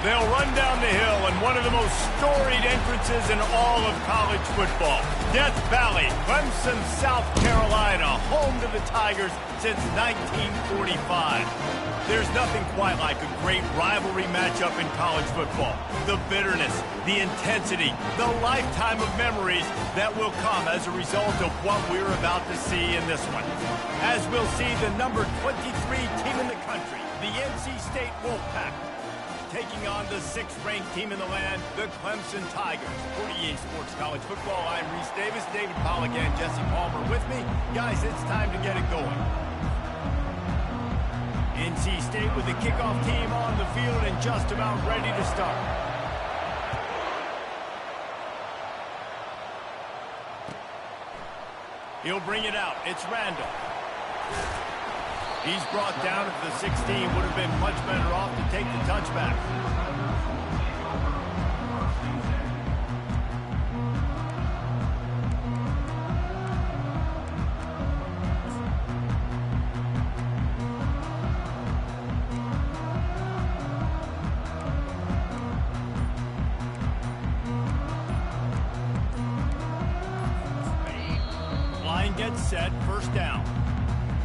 They'll run down the hill in one of the most storied entrances in all of college football. Death Valley, Clemson, South Carolina, home to the Tigers since 1945. There's nothing quite like a great rivalry matchup in college football. The bitterness, the intensity, the lifetime of memories that will come as a result of what we're about to see in this one. As we'll see the number 23 team in the country, the NC State Wolfpack, taking on the 6th-ranked team in the land, the Clemson Tigers. For EA Sports College Football, I'm Reese Davis, David Pollack, and Jesse Palmer with me. Guys, it's time to get it going. NC State with the kickoff team on the field and just about ready to start. He'll bring it out. It's Randall. He's brought down at the 16. Would have been much better off to take the touchback. Line gets set, first down.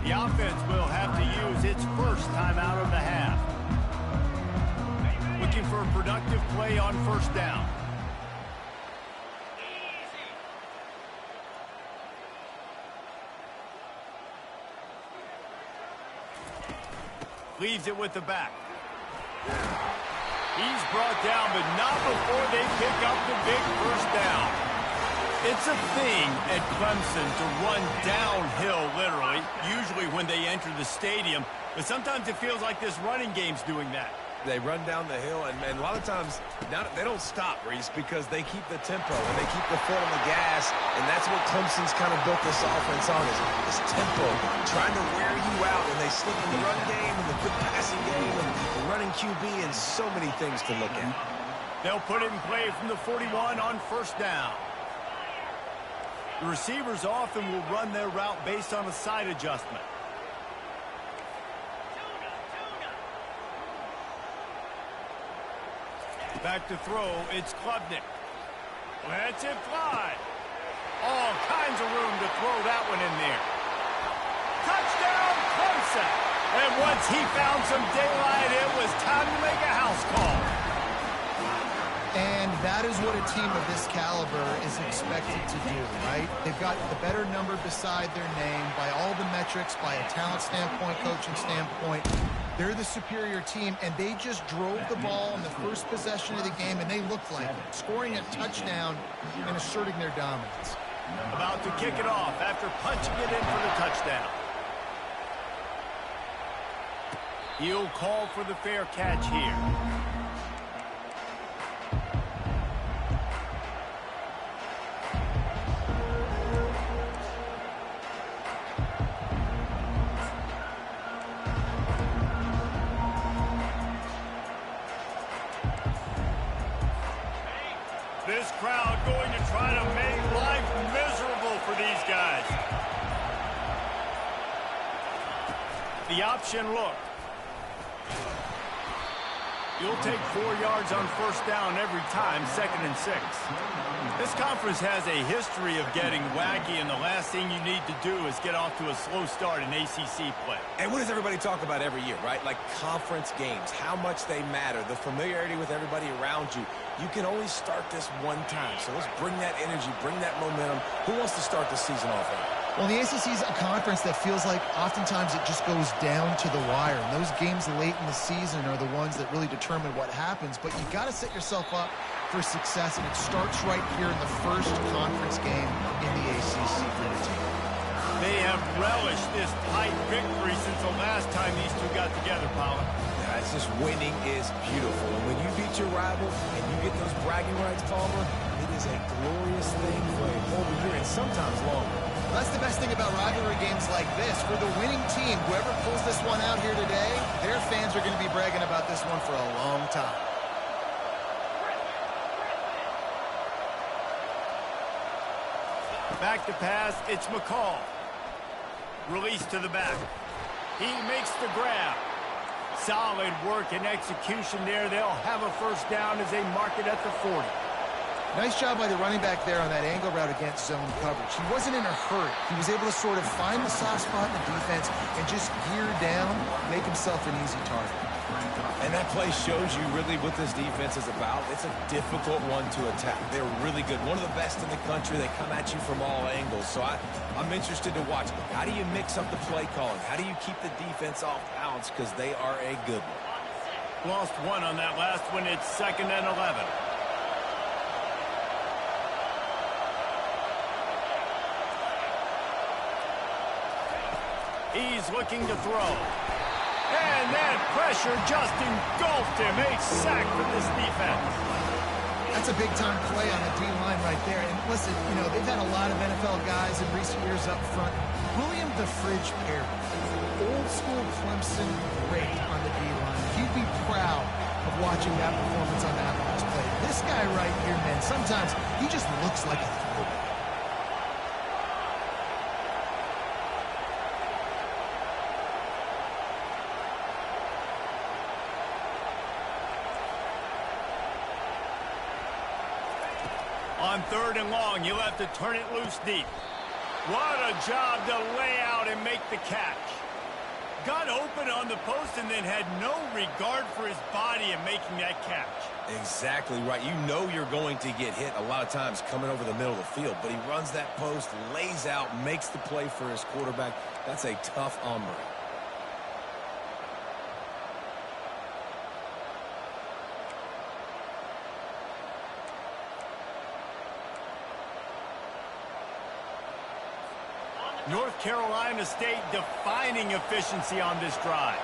The offense will have to use its first timeout of the half. Looking for a productive play on first down. Leaves it with the back. He's brought down, but not before they pick up the big first down. It's a thing at Clemson to run downhill, literally, usually when they enter the stadium. But sometimes it feels like this running game's doing that. They run down the hill, and a lot of times they don't stop, Reese, because they keep the tempo and they keep the foot on the gas, and that's what Clemson's kind of built this offense on, is tempo, trying to wear you out, and they slip in the run game and the good passing game and the running QB and so many things to look at. They'll put it in play from the 41 on first down. The receivers often will run their route based on a side adjustment. Back to throw, it's Klubnik. Lets it fly. All kinds of room to throw that one in there. Touchdown, Clemson! And once he found some daylight, it was time to make a house call. And that is what a team of this caliber is expected to do, right? They've got the better number beside their name by all the metrics, by a talent standpoint, coaching standpoint. They're the superior team, and they just drove the ball in the first possession of the game, and they looked like it, scoring a touchdown and asserting their dominance. About to kick it off after punching it in for the touchdown. He'll call for the fair catch here. This crowd going to try to make life miserable for these guys. The option look. You'll take 4 yards on first down every time, 2nd and 6. This conference has a history of getting wacky, and the last thing you need to do is get off to a slow start in ACC play. And what does everybody talk about every year, right? Like conference games, how much they matter, the familiarity with everybody around you. You can only start this one time, so let's bring that energy, bring that momentum. Who wants to start the season off right? Well, the ACC is a conference that feels like oftentimes it just goes down to the wire. And those games late in the season are the ones that really determine what happens. But you got to set yourself up for success, and it starts right here in the first conference game in the ACC for the team. They have relished this tight victory since the last time these two got together, Pollard. Yeah, it's just winning is beautiful. And when you beat your rival and you get those bragging rights, Palmer, it is a glorious thing for a whole year and sometimes longer. That's the best thing about rivalry games like this. For the winning team, whoever pulls this one out here today, their fans are going to be bragging about this one for a long time. Back to pass, it's McCall. Release to the back. He makes the grab. Solid work and execution there. They'll have a first down as they mark it at the 40. Nice job by the running back there on that angle route against zone coverage. He wasn't in a hurry. He was able to sort of find the soft spot in the defense and just gear down, make himself an easy target. And that play shows you really what this defense is about. It's a difficult one to attack. They're really good. One of the best in the country. They come at you from all angles. So I'm interested to watch. How do you mix up the play calling? How do you keep the defense off balance? Because they are a good one. Lost one on that last one. It's 2nd and 11. He's looking to throw. And that pressure just engulfed him. A sack for this defense. That's a big-time play on the D-line right there. And listen, you know, they've had a lot of NFL guys in recent years up front. William the Fridge Perry, old-school Clemson great on the D-line. He'd be proud of watching that performance on that last play. This guy right here, man, sometimes he just looks like a throwback. On 3rd and long, you'll have to turn it loose deep. What a job to lay out and make the catch. Got open on the post and then had no regard for his body in making that catch. Exactly right. You know you're going to get hit a lot of times coming over the middle of the field, but he runs that post, lays out, makes the play for his quarterback. That's a tough hombre. North Carolina State defining efficiency on this drive.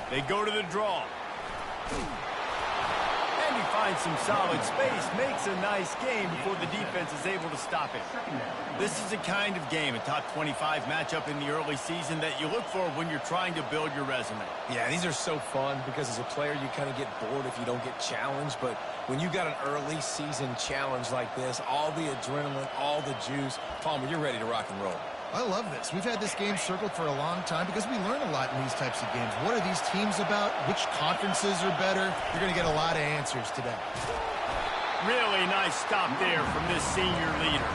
They go to the draw. And he finds some solid space, makes a nice game before the defense is able to stop it. This is a kind of game, a top 25 matchup in the early season that you look for when you're trying to build your resume. Yeah, these are so fun because as a player you kind of get bored if you don't get challenged, but when you got an early season challenge like this, all the adrenaline, all the juice, Palmer, you're ready to rock and roll. I love this. We've had this game circled for a long time because we learn a lot in these types of games. What are these teams about? Which conferences are better? You're going to get a lot of answers today. Really nice stop there from this senior leader.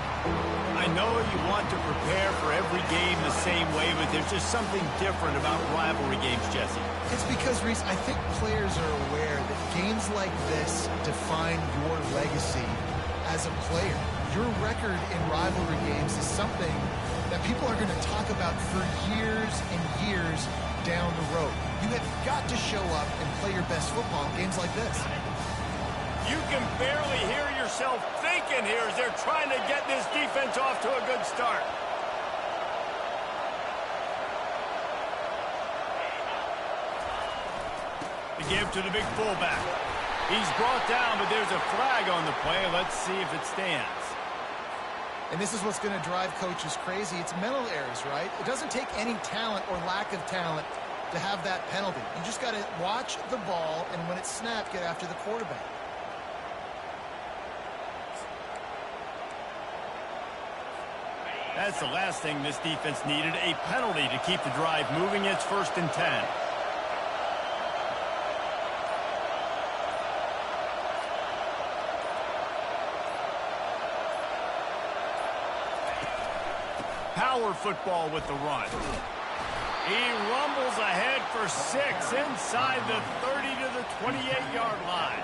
I know you want to prepare for every game the same way, but there's just something different about rivalry games, Jesse. It's because, Reese, I think players are aware that games like this define your legacy as a player. Your record in rivalry games is something that people are going to talk about for years and years down the road. You have got to show up and play your best football in games like this. You can barely hear yourself thinking here as they're trying to get this defense off to a good start. The give to the big fullback. He's brought down, but there's a flag on the play. Let's see if it stands. And this is what's going to drive coaches crazy. It's mental errors, right? It doesn't take any talent or lack of talent to have that penalty. You just got to watch the ball, and when it's snapped, get after the quarterback. That's the last thing this defense needed, a penalty to keep the drive moving. It's 1st and 10. Power football with the run. He rumbles ahead for 6 inside the 30 to the 28-yard line.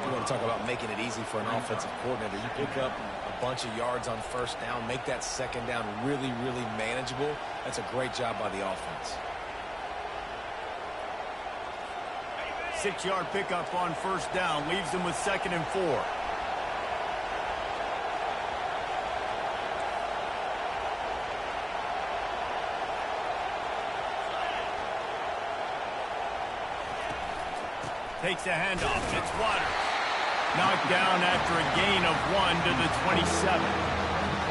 You want to talk about making it easy for an offensive coordinator. You pick up a bunch of yards on 1st down, make that 2nd down really, really manageable. That's a great job by the offense. 6-yard pickup on 1st down leaves them with 2nd and 4. Takes a handoff. It's Waters. Knocked down after a gain of 1 to the 27.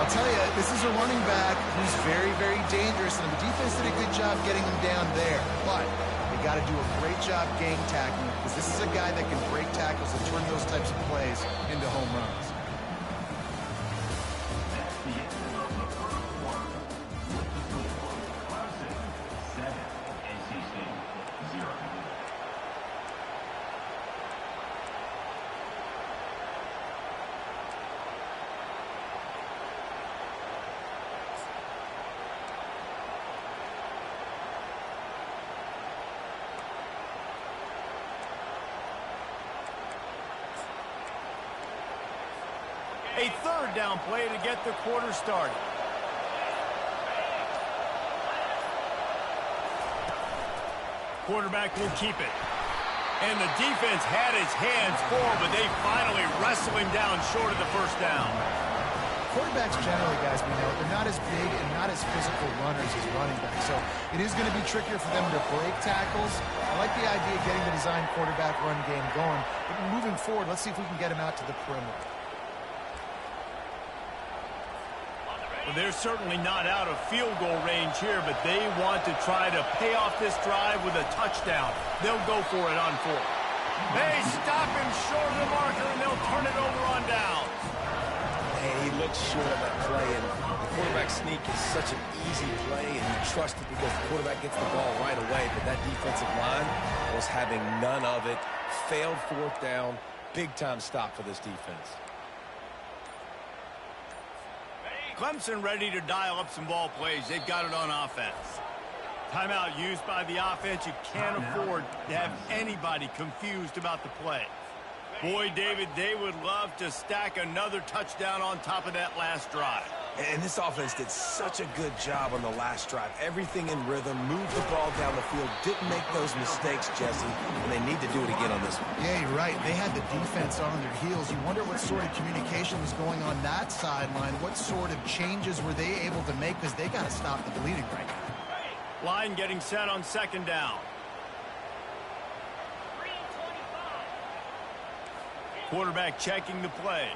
I'll tell you, this is a running back who's very, very dangerous, and the defense did a good job getting him down there. But they got to do a great job game tackling, because this is a guy that can break tackles and turn those types of plays into home runs. A third down play to get the quarter started. Quarterback will keep it. And the defense had his hands full, but they finally wrestle him down short of the first down. Quarterbacks generally, guys, we know, they're not as big and not as physical runners as running backs. So it is going to be trickier for them to break tackles. I like the idea of getting the design quarterback run game going. But moving forward, let's see if we can get him out to the perimeter. Well, they're certainly not out of field goal range here, but they want to try to pay off this drive with a touchdown. They'll go for it on fourth. They stop him short of the marker, and they'll turn it over on down. Hey, he looks short of that play, and the quarterback sneak is such an easy play, and you trust it because the quarterback gets the ball right away, but that defensive line was having none of it. Failed fourth down. Big-time stop for this defense. Clemson ready to dial up some ball plays. They've got it on offense. Timeout used by the offense. You can't afford to have anybody confused about the play. Boy, David, they would love to stack another touchdown on top of that last drive. And this offense did such a good job on the last drive. Everything in rhythm, moved the ball down the field, didn't make those mistakes, Jesse, and they need to do it again on this one. Yeah, you're right. They had the defense on their heels. You wonder what sort of communication was going on that sideline. What sort of changes were they able to make? Because they got to stop the bleeding right now. Line getting set on second down. Quarterback checking the play.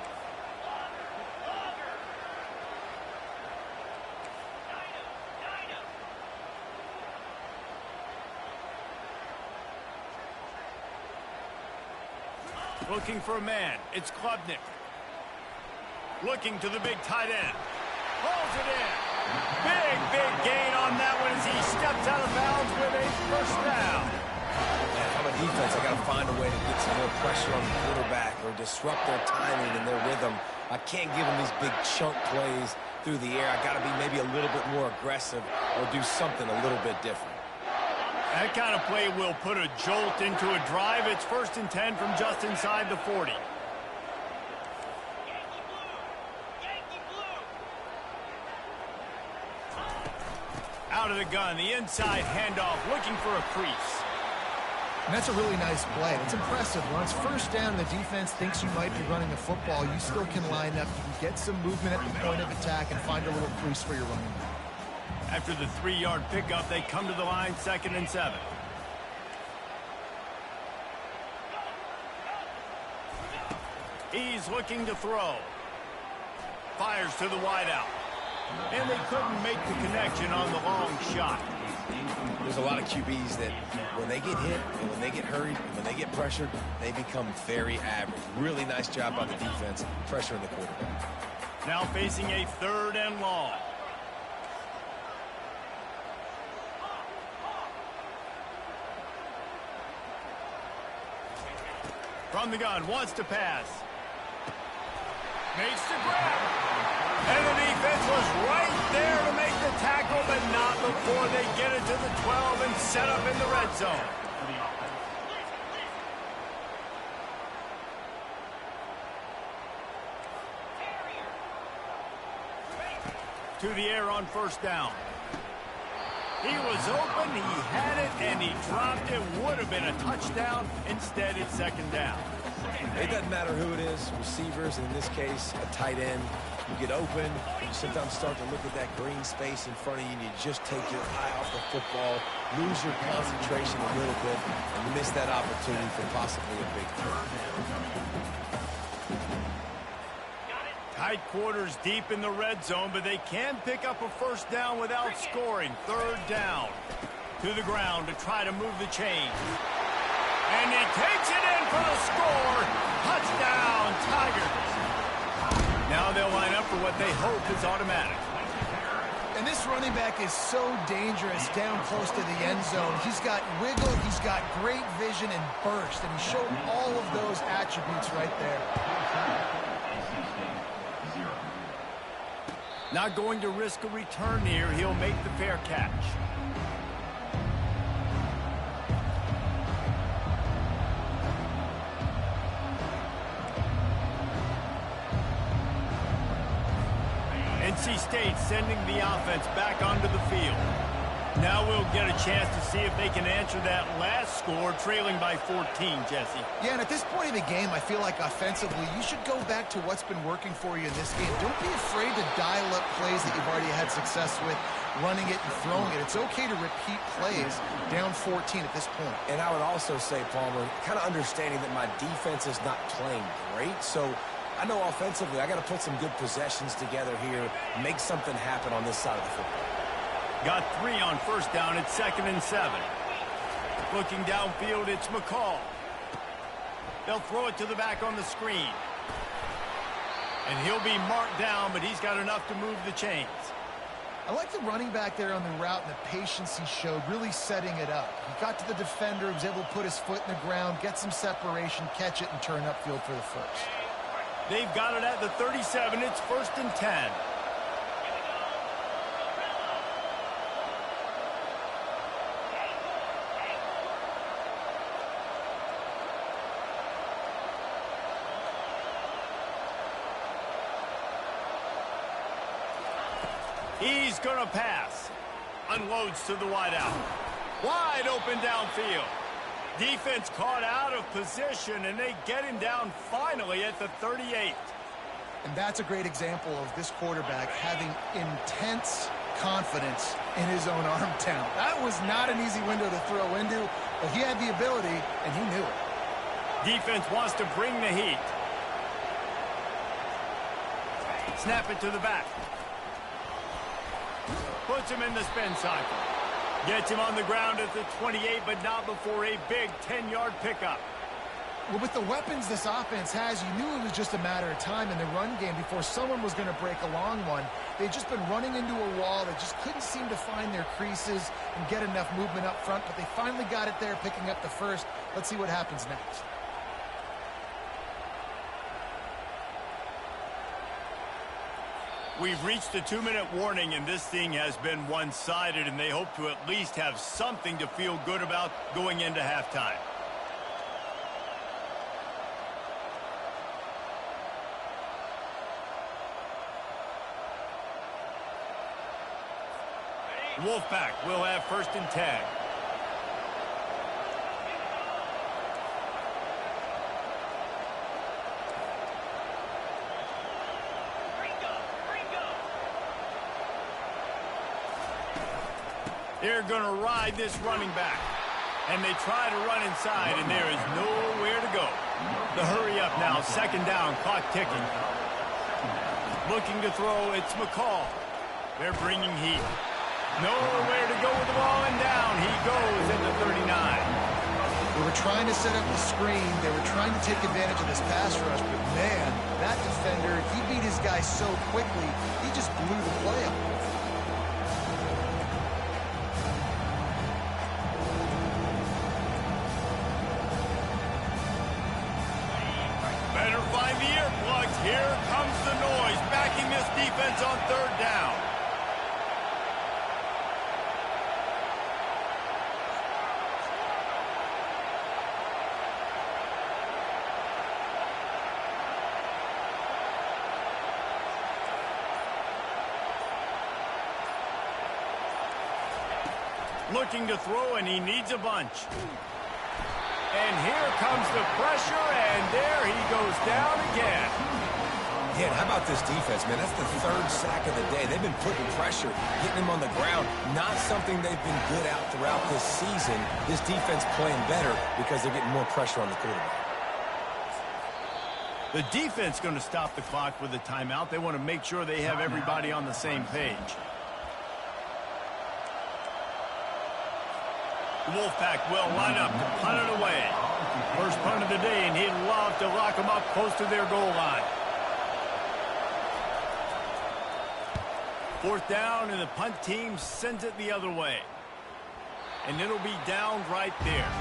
Looking for a man. It's Klubnik. Looking to the big tight end. Pulls it in. Big gain on that one as he steps out of bounds with a first down. If I'm a defense, I got to find a way to get some more pressure on the quarterback or disrupt their timing and their rhythm. I can't give them these big chunk plays through the air. I got to be maybe a little bit more aggressive or do something a little bit different. That kind of play will put a jolt into a drive. It's 1st and 10 from just inside the 40. Out of the gun, the inside handoff, looking for a crease. And that's a really nice play. It's impressive. When it's first down and the defense thinks you might be running the football, you still can line up. You can get some movement at the point of attack and find a little crease for your running back. After the 3-yard pickup, they come to the line 2nd and 7. He's looking to throw. Fires to the wideout. And they couldn't make the connection on the long shot. There's a lot of QBs that when they get hit and when they get hurried and when they get pressured, they become very average. Really nice job by the defense, pressuring the quarterback. Now facing a 3rd and long. From the gun, wants to pass. Makes the grab. And the defense was right there to make the tackle, but not before they get it to the 12 and set up in the red zone. To the air on 1st down. He was open, he had it, and he dropped it. Would have been a touchdown. Instead, it's 2nd down. It doesn't matter who it is, receivers, in this case, a tight end. You get open, you sometimes start to look at that green space in front of you, and you just take your eye off the football, lose your concentration a little bit, and miss that opportunity for possibly a big play. Tight quarters deep in the red zone, but they can pick up a 1st down without scoring. 3rd down. To the ground to try to move the chains. And he takes it in for the score. Touchdown, Tigers. Now they'll line up for what they hope is automatic. And this running back is so dangerous down close to the end zone. He's got wiggle, he's got great vision and burst, and he showed all of those attributes right there. Not going to risk a return here. He'll make the fair catch. NC State sending the offense back onto the field. Now we'll get a chance to see if they can answer that last score, trailing by 14, Jesse. Yeah, and at this point in the game, I feel like offensively, you should go back to what's been working for you in this game. Don't be afraid to dial up plays that you've already had success with, running it and throwing it. It's okay to repeat plays down 14 at this point. And I would also say, Palmer, kind of understanding that my defense is not playing great, so I know offensively I got to put some good possessions together here, make something happen on this side of the football. Got 3 on first down. It's 2nd and 7. Looking downfield, it's McCall. They'll throw it to the back on the screen. And he'll be marked down, but he's got enough to move the chains. I like the running back there on the route and the patience he showed, really setting it up. He got to the defender, he was able to put his foot in the ground, get some separation, catch it, and turn upfield for the first. They've got it at the 37. It's 1st and 10. He's going to pass. Unloads to the wideout. Wide open downfield. Defense caught out of position, and they get him down finally at the 38. And that's a great example of this quarterback having intense confidence in his own arm talent. That was not an easy window to throw into, but he had the ability, and he knew it. Defense wants to bring the heat. Snap it to the back. Puts him in the spin cycle. Gets him on the ground at the 28, but not before a big 10-yard pickup. Well, with the weapons this offense has, you knew it was just a matter of time in the run game before someone was going to break a long one. They'd just been running into a wall. They just couldn't seem to find their creases and get enough movement up front, but they finally got it there, picking up the first. Let's see what happens next. We've reached a 2-minute warning, and this thing has been one-sided, and they hope to at least have something to feel good about going into halftime. Wolfpack will have 1st and 10. They're going to ride this running back. And they try to run inside, and there is nowhere to go. The hurry up now, 2nd down, clock ticking. Looking to throw, it's McCall. They're bringing heat. Nowhere to go with the ball, and down he goes at the 39. They were trying to set up the screen. They were trying to take advantage of this pass rush, but man, that defender, he beat his guy so quickly, he just blew the play up. Better find the earplugs. Here comes the noise, backing this defense on 3rd down. Looking to throw, and he needs a bunch. And here comes the pressure, and there he goes down again. Yeah, and how about this defense, man? That's the 3rd sack of the day. They've been putting pressure, getting him on the ground. Not something they've been good at throughout this season. This defense playing better because they're getting more pressure on the quarterback. The defense going to stop the clock with a timeout. They want to make sure they have everybody on the same page. The Wolfpack will line up to punt it away. First punt of the day, and he'd love to lock them up close to their goal line. 4th down, and the punt team sends it the other way. And it'll be down right there.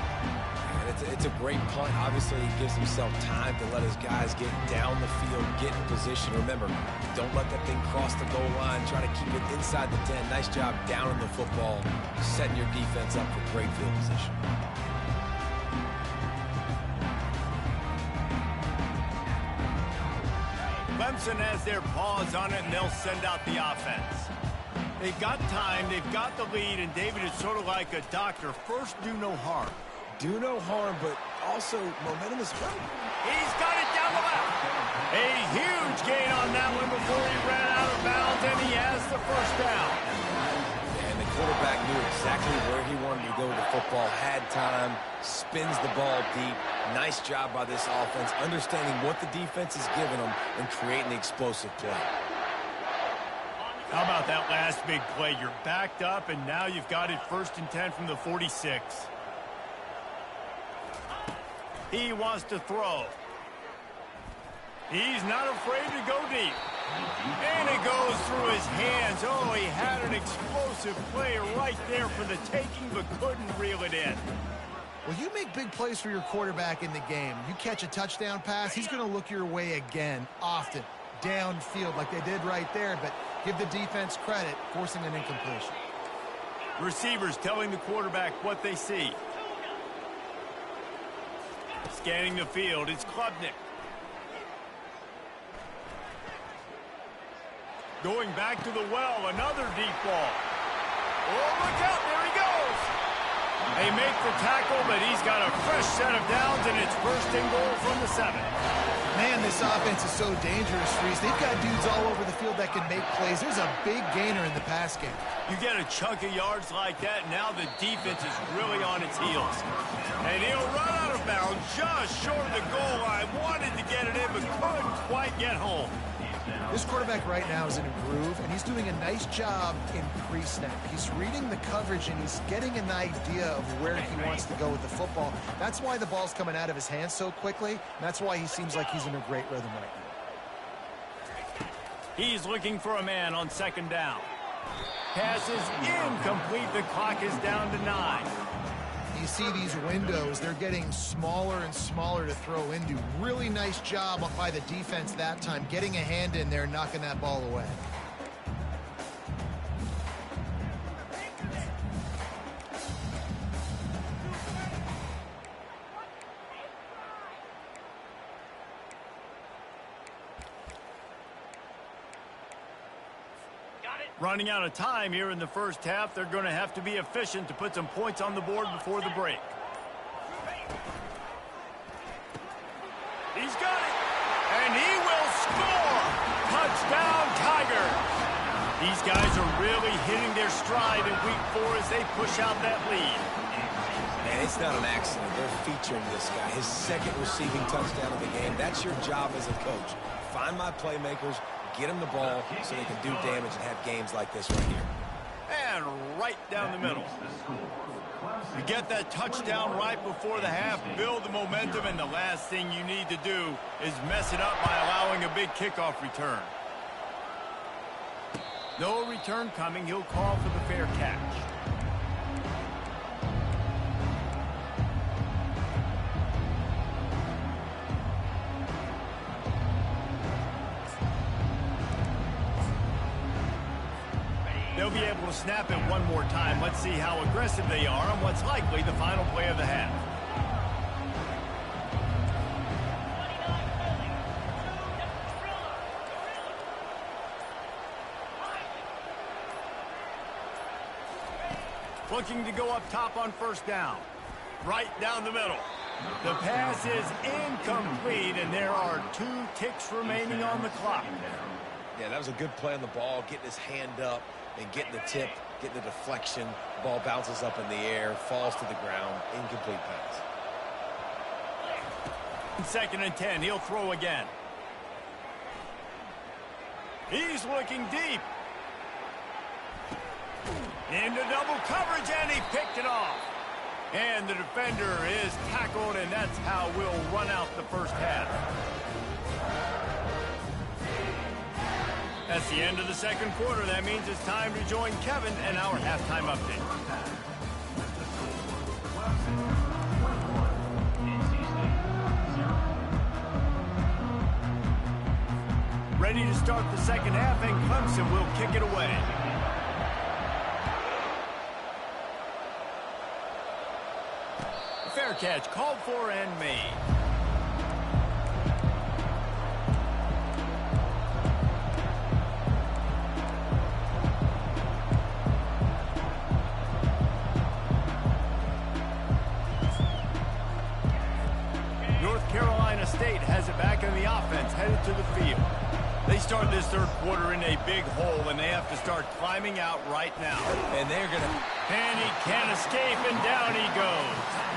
And it's a great punt. Obviously, he gives himself time to let his guys get down the field, get in position. Remember, don't let that thing cross the goal line. Try to keep it inside the 10. Nice job down in the football, setting your defense up for great field position. Clemson has their paws on it, and they'll send out the offense. They've got time, they've got the lead, and David is sort of like a doctor. First, do no harm. Do no harm, but also momentum is right. He's got it down the left. A huge gain on that one before he ran out of bounds, and he has the first down. And the quarterback knew exactly where he wanted to go with the football, had time, spins the ball deep. Nice job by this offense, understanding what the defense is giving them and creating the explosive play. How about that last big play? You're backed up, and now you've got it 1st and 10 from the 46. He wants to throw. He's not afraid to go deep. And it goes through his hands. Oh, he had an explosive play right there for the taking, but couldn't reel it in. Well, you make big plays for your quarterback in the game. You catch a touchdown pass, he's going to look your way again, often, downfield like they did right there, but give the defense credit, forcing an incompletion. Receivers telling the quarterback what they see. Scanning the field, it's Klubnik. Going back to the well, another deep ball. Oh, look out, there he goes. They make the tackle, but he's got a fresh set of downs, and it's 1st and goal from the 7. Man, this offense is so dangerous, Reese. They've got dudes all over the field that can make plays. There's a big gainer in the pass game. You get a chunk of yards like that, now the defense is really on its heels. And he'll run out of bounds just short of the goal line. Wanted to get it in, but couldn't quite get home. This quarterback right now is in a groove, and he's doing a nice job in pre-snap. He's reading the coverage, and he's getting an idea of where he wants to go with the football. That's why the ball's coming out of his hands so quickly, and that's why he seems like he's in a great rhythm right now. He's looking for a man on 2nd down. Pass is incomplete. The clock is down to 9. You see these windows, they're getting smaller and smaller to throw into. Really nice job by the defense that time, getting a hand in there, knocking that ball away. Running out of time here in the first half. They're going to have to be efficient to put some points on the board before the break. He's got it. And he will score. Touchdown, Tigers. These guys are really hitting their stride in week 4 as they push out that lead. And it's not an accident. They're featuring this guy. His 2nd receiving touchdown of the game. That's your job as a coach. Find my playmakers, get them the ball so they can do damage and have games like this right here. And right down the middle. You get that touchdown right before the half, build the momentum, and the last thing you need to do is mess it up by allowing a big kickoff return. No return coming. He'll call for the fair catch. They'll be able to snap it one more time. Let's see how aggressive they are on what's likely the final play of the half. Looking to go up top on 1st down. Right down the middle. The pass is incomplete, and there are 2 ticks remaining on the clock. Yeah, that was a good play on the ball, getting his hand up and getting the tip, getting the deflection. Ball bounces up in the air, falls to the ground. Incomplete pass. 2nd and 10. He'll throw again. He's looking deep. Into double coverage, and he picked it off. And the defender is tackled, and that's how we'll run out the first half. That's the end of the 2nd quarter. That means it's time to join Kevin and our halftime update. Ready to start the 2nd half, and Clemson will kick it away. Fair catch called for and made. Carolina State has it back in the offense, headed to the field. They start this third quarter in a big hole, and they have to start climbing out right now. And they're going to... And he can't escape, and down he goes.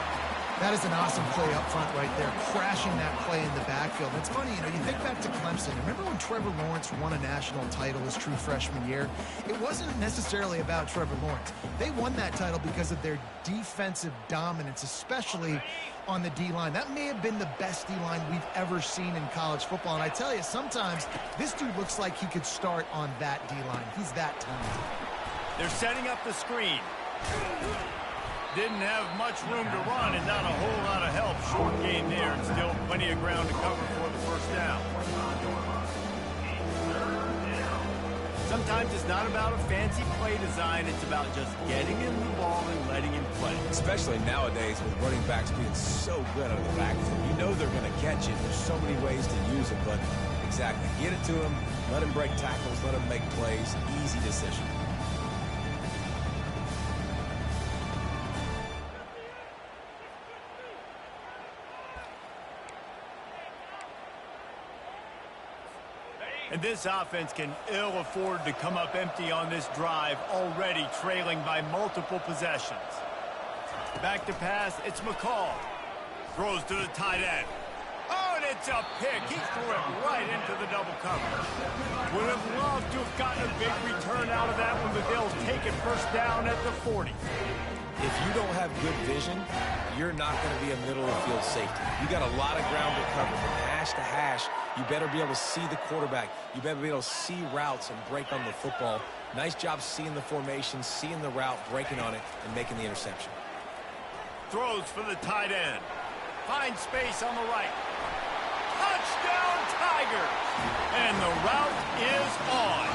That is an awesome play up front right there, crashing that play in the backfield. And it's funny, you think back to Clemson. Remember when Trevor Lawrence won a national title his true freshman year? It wasn't necessarily about Trevor Lawrence. They won that title because of their defensive dominance, especially on the D-line. That may have been the best D-line we've ever seen in college football. And I tell you, sometimes this dude looks like he could start on that D-line. He's that talented. They're setting up the screen. Didn't have much room to run and not a whole lot of help. Short game there and still plenty of ground to cover for the first down. Sometimes it's not about a fancy play design. It's about just getting him the ball and letting him play. Especially nowadays with running backs being so good out of the backfield. You know they're going to catch it. There's so many ways to use it, but exactly. Get it to him, let him break tackles, let him make plays. Easy decision. And this offense can ill afford to come up empty on this drive, already trailing by multiple possessions. Back to pass, it's McCall. Throws to the tight end. Oh, and it's a pick. He threw it right into the double coverage. Would have loved to have gotten a big return out of that one, but they'll take it first down at the 40. If you don't have good vision, you're not going to be a middle-of-the-field safety. You got a lot of ground to cover. From hash to hash, you better be able to see the quarterback. You better be able to see routes and break on the football. Nice job seeing the formation, seeing the route, breaking on it, and making the interception. Throws for the tight end. Finds space on the right. Touchdown, Tigers! And the route is on.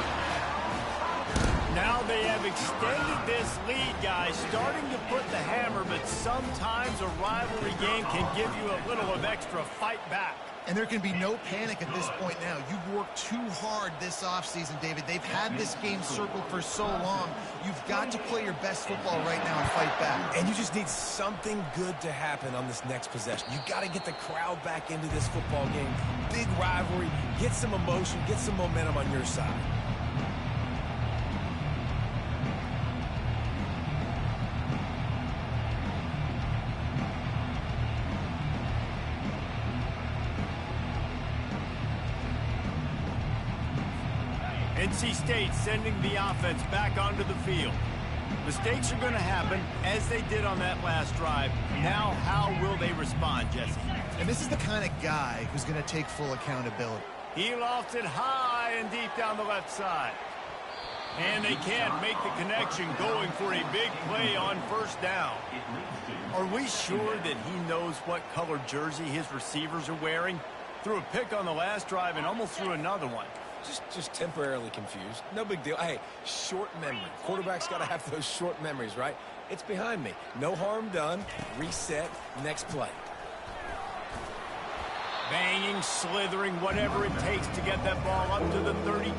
Now they have extended this lead, guys, starting to put the hammer, but sometimes a rivalry game can give you a little of extra fight back. And there can be no panic at this point now. You've worked too hard this offseason, David. They've had this game circled for so long. You've got to play your best football right now and fight back. And you just need something good to happen on this next possession. You got to get the crowd back into this football game. Big rivalry. Get some emotion. Get some momentum on your side. NC State sending the offense back onto the field. Mistakes are going to happen, as they did on that last drive. Now, how will they respond, Jesse? And this is the kind of guy who's going to take full accountability. He lofts it high and deep down the left side. And they can't make the connection, going for a big play on first down. Are we sure that he knows what color jersey his receivers are wearing? Threw a pick on the last drive and almost threw another one. Just temporarily confused. No big deal. Hey, short memory. Quarterback's got to have those short memories, right? It's behind me. No harm done. Reset. Next play. Banging, slithering, whatever it takes to get that ball up to the 32.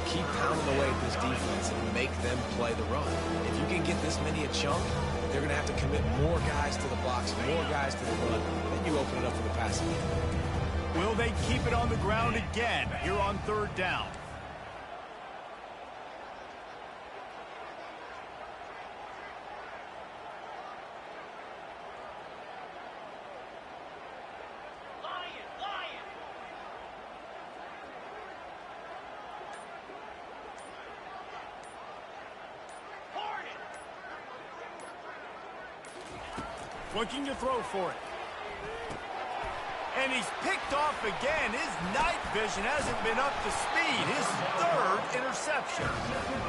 Keep pounding away at this defense and make them play the run. If you can get this many a chunk, they're going to have to commit more guys to the box, more guys to the run. Then you open it up for the passing game. Will they keep it on the ground again here on third down? Looking to throw for it. And he's picked off again. His night vision hasn't been up to speed. His third interception.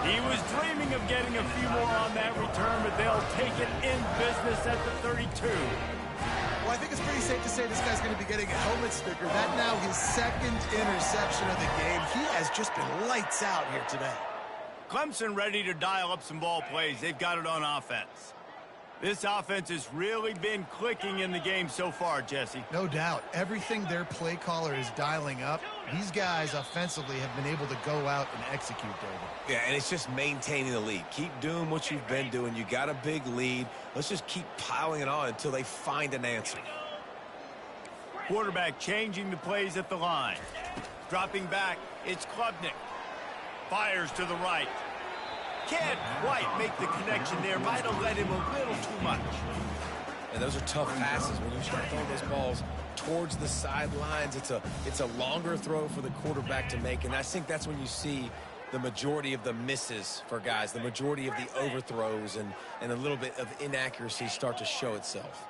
He was dreaming of getting a few more on that return, but they'll take it in business at the 32. Well, I think it's pretty safe to say this guy's going to be getting a helmet sticker. That now his second interception of the game. He has just been lights out here today. Clemson ready to dial up some ball plays. They've got it on offense. This offense has really been clicking in the game so far, Jesse. No doubt. Everything their play caller is dialing up, these guys offensively have been able to go out and execute, David. Yeah, and it's just maintaining the lead. Keep doing what you've been doing. You got a big lead. Let's just keep piling it on until they find an answer. Quarterback changing the plays at the line. Dropping back, it's Klubnik. Fires to the right. Can't quite make the connection there. Might have led him a little too much. And those are tough passes. When you start throwing those balls towards the sidelines, it's a longer throw for the quarterback to make. And I think that's when you see the majority of the misses for guys, the majority of the overthrows and a little bit of inaccuracy start to show itself.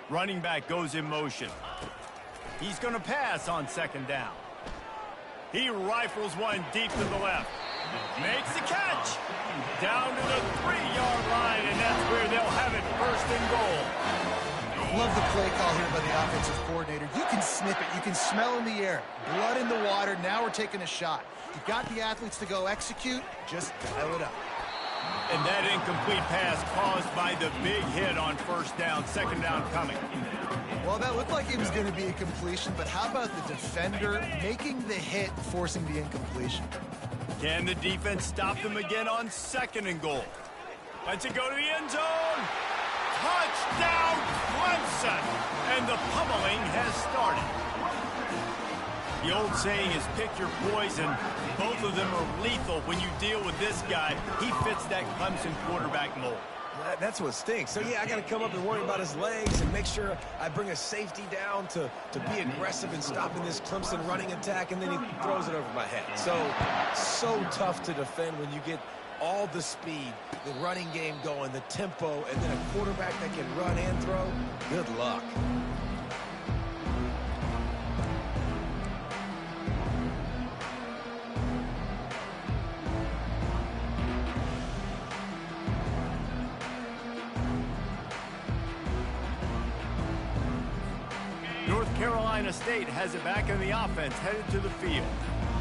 Running back goes in motion. He's going to pass on second down. He rifles one deep to the left. Makes the catch. Down to the 3-yard line, and that's where they'll have it, first and goal. Love the play call here by the offensive coordinator. You can sniff it. You can smell in the air. Blood in the water. Now we're taking a shot. You've got the athletes to go execute. Just dial it up. And that incomplete pass caused by the big hit on first down, second down coming. Well, that looked like it was going to be a completion, but how about the defender making the hit, forcing the incompletion? Can the defense stop them again on second and goal? Let's it go to the end zone. Touchdown, Clemson! And the pummeling has started. The old saying is pick your poison. Both of them are lethal when you deal with this guy. He fits that Clemson quarterback mold. That's what stinks. So, yeah, I got to come up and worry about his legs and make sure I bring a safety down to be aggressive in stopping this Clemson running attack, and then he throws it over my head. So tough to defend when you get all the speed, the running game going, the tempo, and then a quarterback that can run and throw. Good luck. North Carolina State has it back in the offense, headed to the field.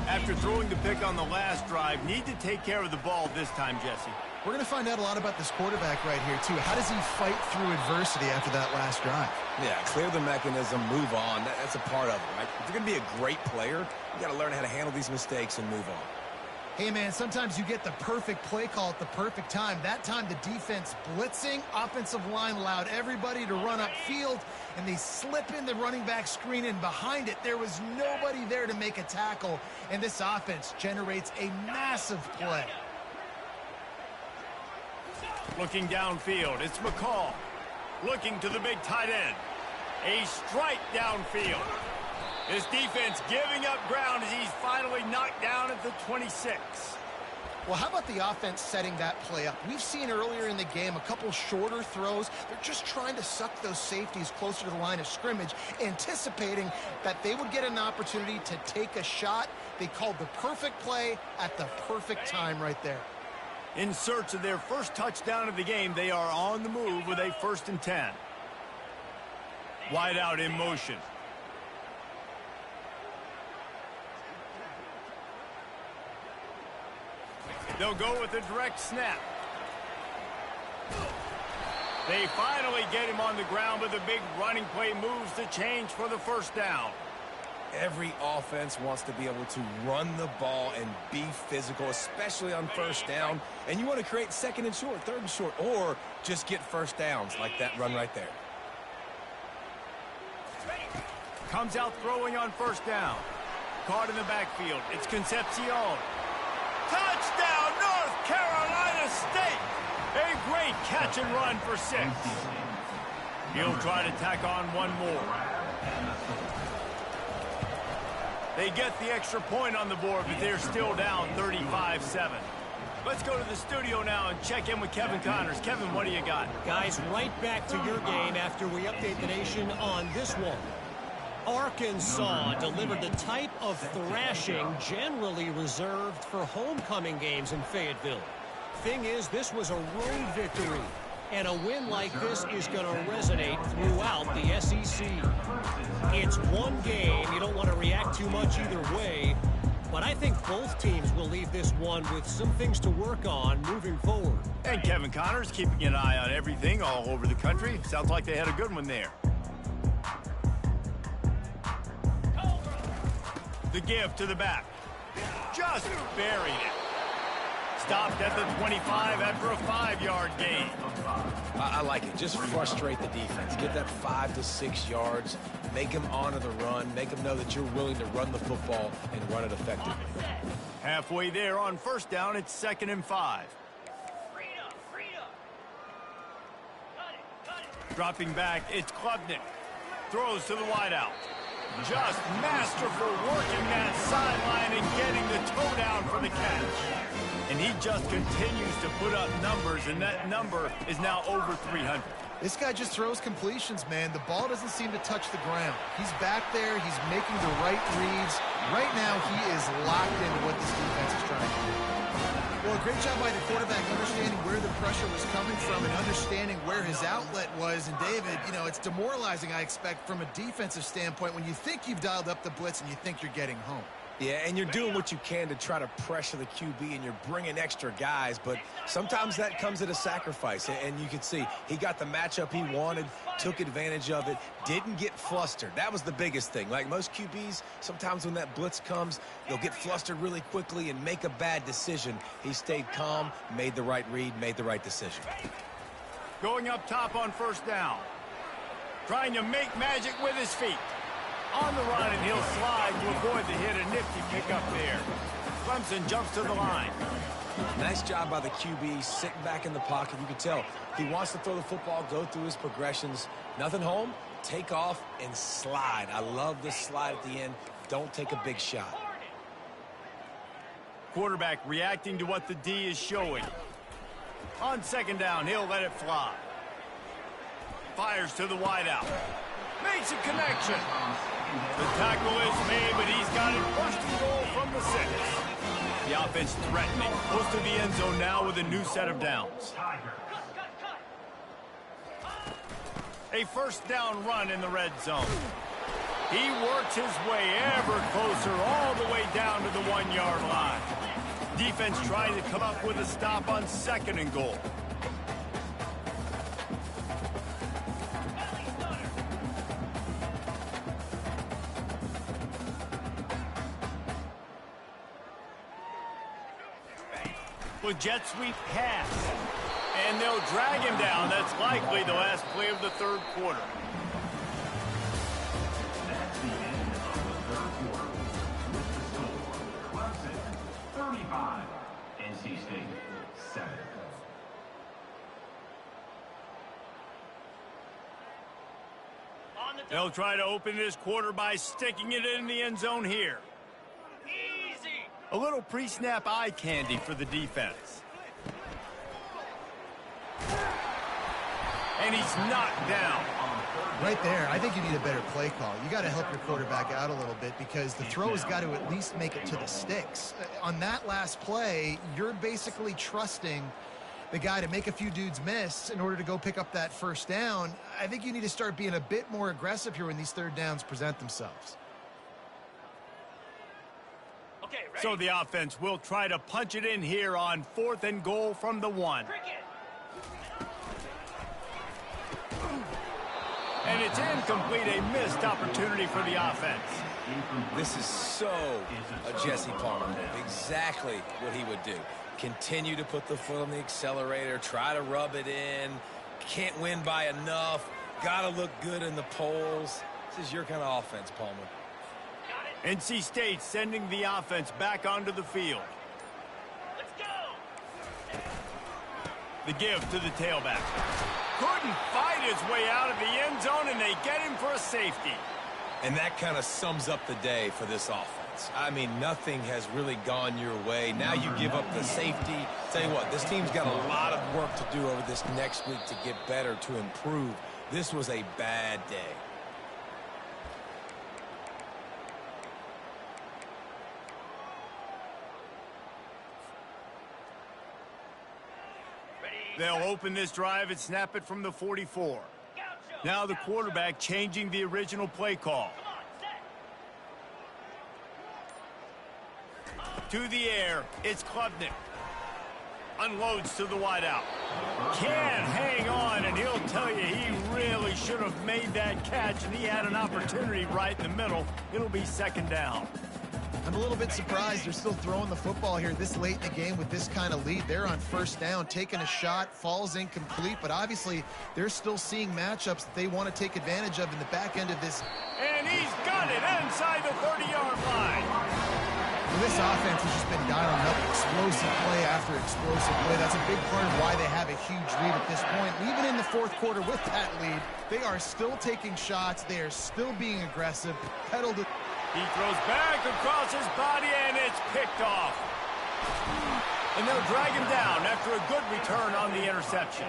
After throwing the pick on the last drive, need to take care of the ball this time, Jesse. We're going to find out a lot about this quarterback right here, too. How does he fight through adversity after that last drive? Yeah, clear the mechanism, move on. That's a part of it, right? If you're going to be a great player, you got to learn how to handle these mistakes and move on. Hey, man, sometimes you get the perfect play call at the perfect time. That time, the defense blitzing, offensive line allowed everybody to run upfield, and they slip in the running back screen, and behind it, there was nobody there to make a tackle, and this offense generates a massive play. Looking downfield, it's McCall. Looking to the big tight end. A strike downfield. His defense giving up ground as he's finally knocked down at the 26. Well, how about the offense setting that play up? We've seen earlier in the game a couple shorter throws. They're just trying to suck those safeties closer to the line of scrimmage, anticipating that they would get an opportunity to take a shot. They called the perfect play at the perfect time right there. In search of their first touchdown of the game, they are on the move with a 1st and 10. Wide out in motion. They'll go with a direct snap. They finally get him on the ground, but the big running play moves the change for the first down. Every offense wants to be able to run the ball and be physical, especially on first down. And you want to create second and short, third and short, or just get first downs like that run right there. Comes out throwing on first down. Caught in the backfield. It's Concepcion. Touchdown, North Carolina State! A great catch and run for 6. He'll try to tack on one more. They get the extra point on the board, but they're still down 35-7. Let's go to the studio now and check in with Kevin Connors. Kevin, what do you got? Guys, right back to your game after we update the nation on this one. Arkansas delivered the type of thrashing generally reserved for homecoming games in Fayetteville. Thing is, this was a road victory, and a win like this is going to resonate throughout the SEC. It's one game. You don't want to react too much either way, but I think both teams will leave this one with some things to work on moving forward. And Kevin Connors keeping an eye on everything all over the country. Sounds like they had a good one there. The give to the back. Just buried it. stopped at the 25 after a 5-yard gain. I like it. Just frustrate the defense. Get that 5 to 6 yards. Make them honor the run. Make them know that you're willing to run the football and run it effectively. Halfway there on first down, it's 2nd and 5. Dropping back, it's Klubnik. Throws to the wideout. Just masterful working that sideline and getting the toe down for the catch. And he just continues to put up numbers, and that number is now over 300. This guy just throws completions, man. The ball doesn't seem to touch the ground. He's back there. He's making the right reads. Right now, he is locked into what this defense is trying to do. Well, a great job by the quarterback understanding where the pressure was coming from and understanding where his outlet was. And, David, you know, it's demoralizing, I expect, from a defensive standpoint when you think you've dialed up the blitz and you think you're getting home. Yeah, and you're doing what you can to try to pressure the QB, and you're bringing extra guys, but sometimes that comes at a sacrifice, and you can see he got the matchup he wanted, took advantage of it, didn't get flustered. That was the biggest thing. Like most QBs, sometimes when that blitz comes, they'll get flustered really quickly and make a bad decision. He stayed calm, made the right read, made the right decision. Going up top on first down. Trying to make magic with his feet. On the run, and he'll slide to avoid the hit. A nifty pickup there. Clemson jumps to the line. Nice job by the QB, sitting back in the pocket. You can tell he wants to throw the football, go through his progressions. Nothing home, take off, and slide. I love this slide at the end. Don't take a big shot. Quarterback reacting to what the D is showing. On second down, he'll let it fly. Fires to the wideout. Makes a connection. The tackle is made, but he's got it 1st and goal from the 6. The offense threatening. Close to the end zone now with a new set of downs. A first down run in the red zone. He works his way ever closer all the way down to the 1-yard line. Defense trying to come up with a stop on 2nd and goal. With jet sweep pass. And they'll drag him down. That's likely the last play of the 3rd quarter. That's the end of the 3rd quarter. With the score, Clemson 35, NC State 7. They'll try to open this quarter by sticking it in the end zone here. A little pre-snap eye candy for the defense. And he's knocked down. Right there, I think you need a better play call. You got to help your quarterback out a little bit because the throw has got to at least make it to the sticks. On that last play, you're basically trusting the guy to make a few dudes miss in order to go pick up that first down. I think you need to start being a bit more aggressive here when these 3rd downs present themselves. So the offense will try to punch it in here on 4th and goal from the 1. And it's incomplete, a missed opportunity for the offense. This is so a Jesse Palmer move. Exactly what he would do. Continue to put the foot on the accelerator, try to rub it in. Can't win by enough. Got to look good in the polls. This is your kind of offense, Palmer. NC State sending the offense back onto the field. Let's go. The give to the tailback. Couldn't fight his way out of the end zone, and they get him for a safety. And that kind of sums up the day for this offense. I mean, nothing has really gone your way. Now you give up the safety. Tell you what, this team's got a lot of work to do over this next week to get better, to improve. This was a bad day. They'll open this drive and snap it from the 44. Now the quarterback changing the original play call. To the air, it's Klubnik. Unloads to the wideout. Can't hang on, and he'll tell you he really should have made that catch, and he had an opportunity right in the middle. It'll be 2nd down. I'm a little bit surprised they're still throwing the football here this late in the game with this kind of lead. They're on first down, taking a shot, falls incomplete, but obviously they're still seeing matchups that they want to take advantage of in the back end of this. And he's got it inside the 30-yard line. Well, this offense has just been dialing up explosive play after explosive play. That's a big part of why they have a huge lead at this point. Even in the fourth quarter with that lead, they are still taking shots. They are still being aggressive. Pedal to... He throws back across his body, and it's picked off. And they'll drag him down after a good return on the interception.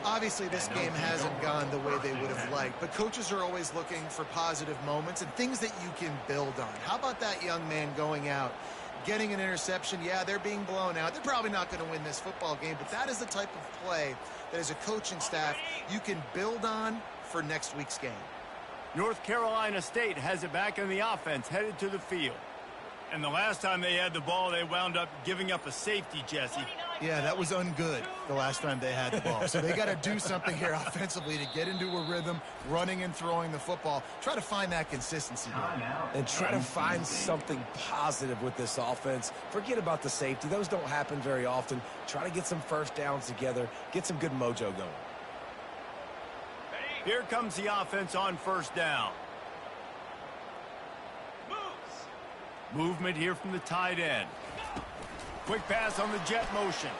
Obviously, this game hasn't gone the way they would have liked, but coaches are always looking for positive moments and things that you can build on. How about that young man going out, getting an interception? Yeah, they're being blown out. They're probably not going to win this football game, but that is the type of play that as a coaching staff you can build on for next week's game. North Carolina State has it back in the offense, headed to the field. And the last time they had the ball, they wound up giving up a safety, Jesse. Yeah, that was ungood the last time they had the ball. So they got to do something here offensively to get into a rhythm, running and throwing the football. Try to find that consistency. And try to find something positive with this offense. Forget about the safety. Those don't happen very often. Try to get some first downs together, get some good mojo going. Here comes the offense on first down. Movement here from the tight end. Quick pass on the jet motion.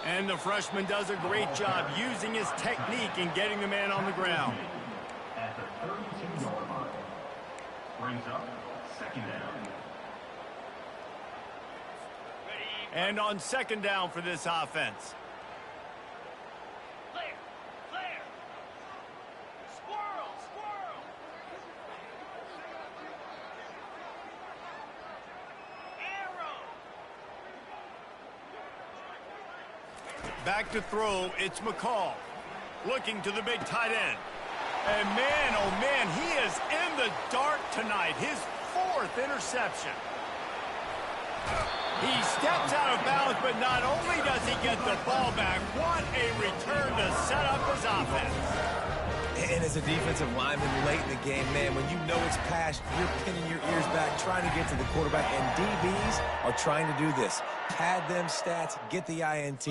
And the freshman does a great job using his technique and getting the man on the ground. At the 32-yard line. Brings up second down. And on second down for this offense. Back to throw, it's McCall. Looking to the big tight end. And man, oh man, he is in the dark tonight. His fourth interception. He steps out of bounds, but not only does he get the ball back, what a return to set up his offense. And as a defensive lineman late in the game, man, when you know it's past, you're pinning your ears back, trying to get to the quarterback. And DBs are trying to do this. Pad them stats, get the INT.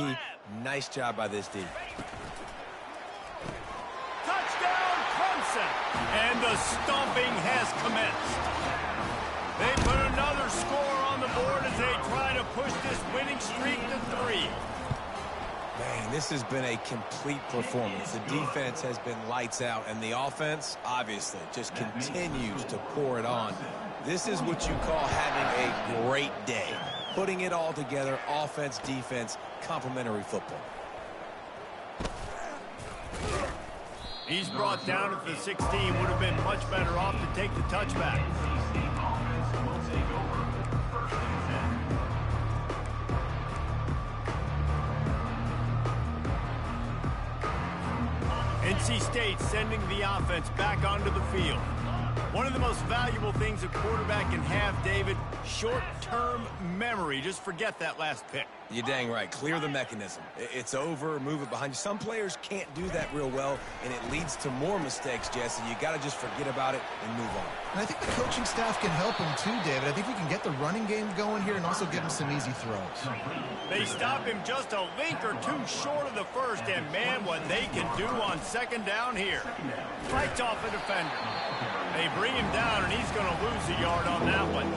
Nice job by this D. Touchdown, Clemson! And the stomping has commenced. They put another score on the board as they try to push this winning streak to 3. Man, this has been a complete performance. The defense has been lights out, and the offense, obviously, just continues to pour it on. This is what you call having a great day. Putting it all together, offense, defense, complementary football. He's brought down at the 16. Would have been much better off to take the touchback. NC State sending the offense back onto the field. One of the most valuable things a quarterback can have, David, short-term memory. Just forget that last pick. You're dang right. Clear the mechanism. It's over, move it behind you. Some players can't do that real well, and it leads to more mistakes, Jesse. You got to just forget about it and move on. And I think the coaching staff can help him too, David. I think you can get the running game going here and also give him some easy throws. They stop him just a link or two short of the first, and man, what they can do on second down here. Fights off a defender. They bring him down, and he's going to lose a yard on that one.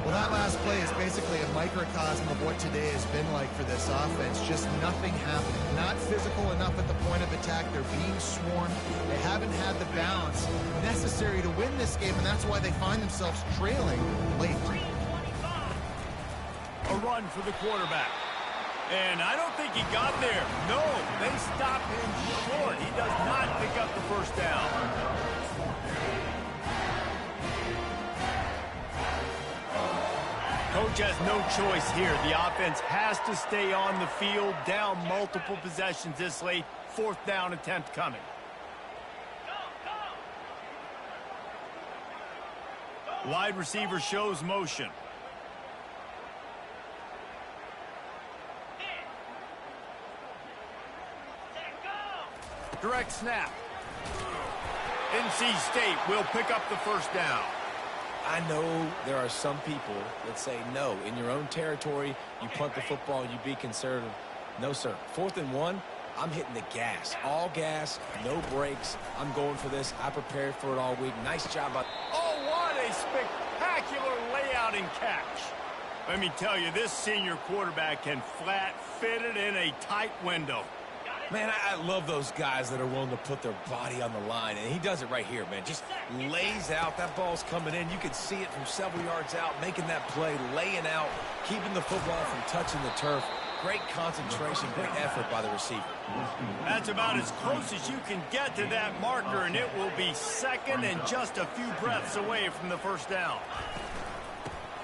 Well, that last play is basically a microcosm of what today has been like for this offense. Just nothing happening. Not physical enough at the point of attack. They're being swarmed. They haven't had the balance necessary to win this game, and that's why they find themselves trailing late. A run for the quarterback. And I don't think he got there. No, they stopped him short. He does not pick up the first down. Coach has no choice here. The offense has to stay on the field, down multiple possessions this late. Fourth down attempt coming. Wide receiver shows motion. Direct snap. NC State will pick up the first down. I know there are some people that say, no, in your own territory, you punt the football, you be conservative. No, sir. 4th and 1, I'm hitting the gas. All gas, no brakes. I'm going for this. I prepared for it all week. Nice job. Oh, what a spectacular layout and catch. Let me tell you, this senior quarterback can flat fit it in a tight window. Man, I love those guys that are willing to put their body on the line, and he does it right here, man. Just lays out. That ball's coming in. You can see it from several yards out, making that play, laying out, keeping the football from touching the turf. Great concentration, great effort by the receiver. That's about as close as you can get to that marker, and it will be second and just a few breaths away from the first down.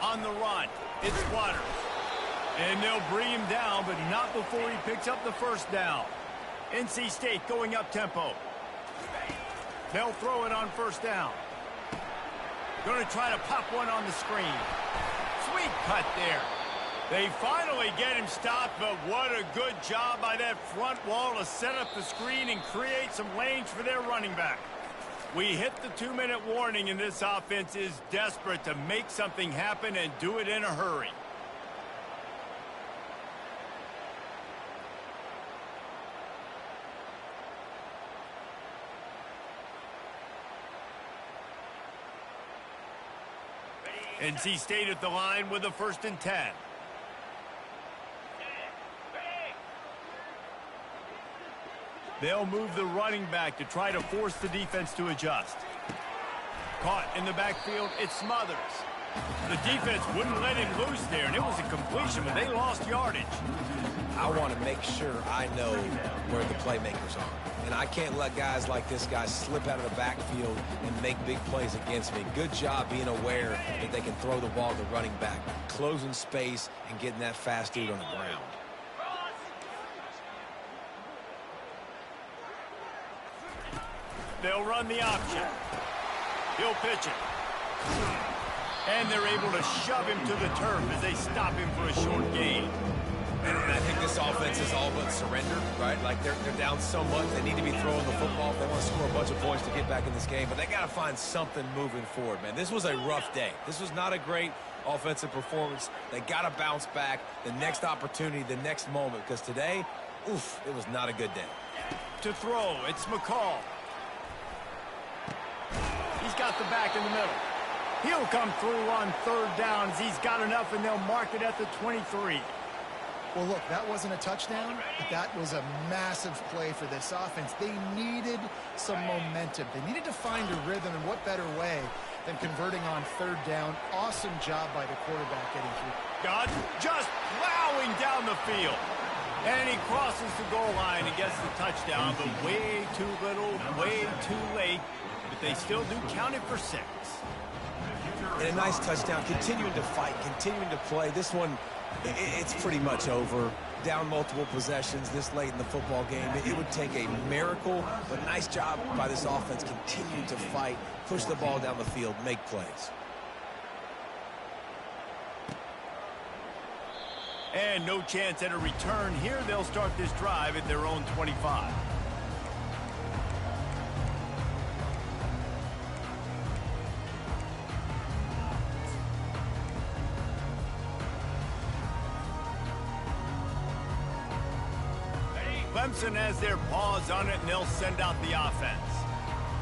On the run, it's Waters. And they'll bring him down, but not before he picks up the first down. NC State going up tempo. They'll throw it on first down. Going to try to pop one on the screen. Sweet cut there. They finally get him stopped, but what a good job by that front wall to set up the screen and create some lanes for their running back. We hit the 2-minute warning, and this offense is desperate to make something happen and do it in a hurry. NC State at the line with a 1st and 10. They'll move the running back to try to force the defense to adjust. Caught in the backfield, it's Smothers. The defense wouldn't let him loose there, and it was a completion, but they lost yardage. I want to make sure I know where the playmakers are. And I can't let guys like this guy slip out of the backfield and make big plays against me. Good job being aware that they can throw the ball to the running back, closing space and getting that fast dude on the ground. They'll run the option. He'll pitch it. And they're able to shove him to the turf as they stop him for a short gain. And I think this offense is all but surrender, right? Like they're down so much, they need to be throwing the football if they want to score a bunch of points to get back in this game. But they got to find something moving forward, man. This was a rough day. This was not a great offensive performance. They got to bounce back the next opportunity, the next moment. Because today, oof, it was not a good day. To throw, it's McCall. He's got the back in the middle. He'll come through on 3rd down as he's got enough, and they'll mark it at the 23. Well, look, that wasn't a touchdown, but that was a massive play for this offense. They needed some momentum. They needed to find a rhythm, and what better way than converting on 3rd down. Awesome job by the quarterback getting through. God just plowing down the field. And he crosses the goal line and gets the touchdown, but way too little, way too late. But they still do count it for 6. And a nice touchdown, continuing to fight, continuing to play. This one, it's pretty much over. Down multiple possessions this late in the football game. It would take a miracle, but nice job by this offense continuing to fight, push the ball down the field, make plays. And no chance at a return here. They'll start this drive at their own 25. Clemson has their paws on it, and they'll send out the offense.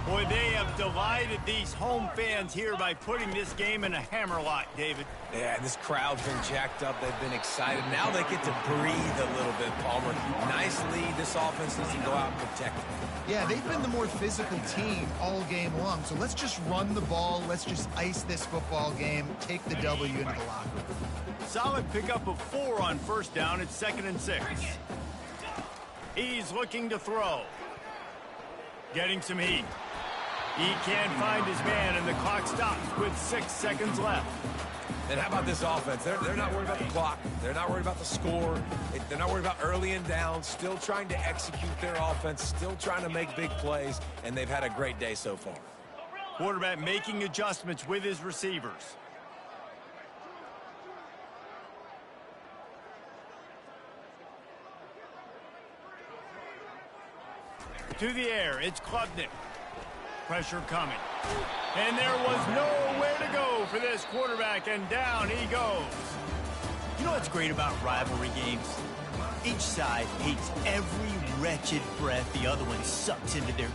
Boy, they have delighted these home fans here by putting this game in a hammerlock, David. Yeah, this crowd's been jacked up. They've been excited. Now they get to breathe a little bit, Palmer. Nice lead. This offense needs to go out and protect it. Yeah, they've been the more physical team all game long. So let's just run the ball. Let's just ice this football game, take the W into the locker room. Solid pickup of 4 on 1st down. It's 2nd and 6. He's looking to throw. Getting some heat. He can't find his man, and the clock stops with 6 seconds left. And how about this offense? They're not worried about the clock. They're not worried about the score. They're not worried about early and down. Still trying to execute their offense. Still trying to make big plays. And they've had a great day so far. Quarterback making adjustments with his receivers. To the air, it's Klubnik. Pressure coming. And there was nowhere to go for for this quarterback, and down he goes. You know what's great about rivalry games? Each side hates every wretched breath the other one sucks into their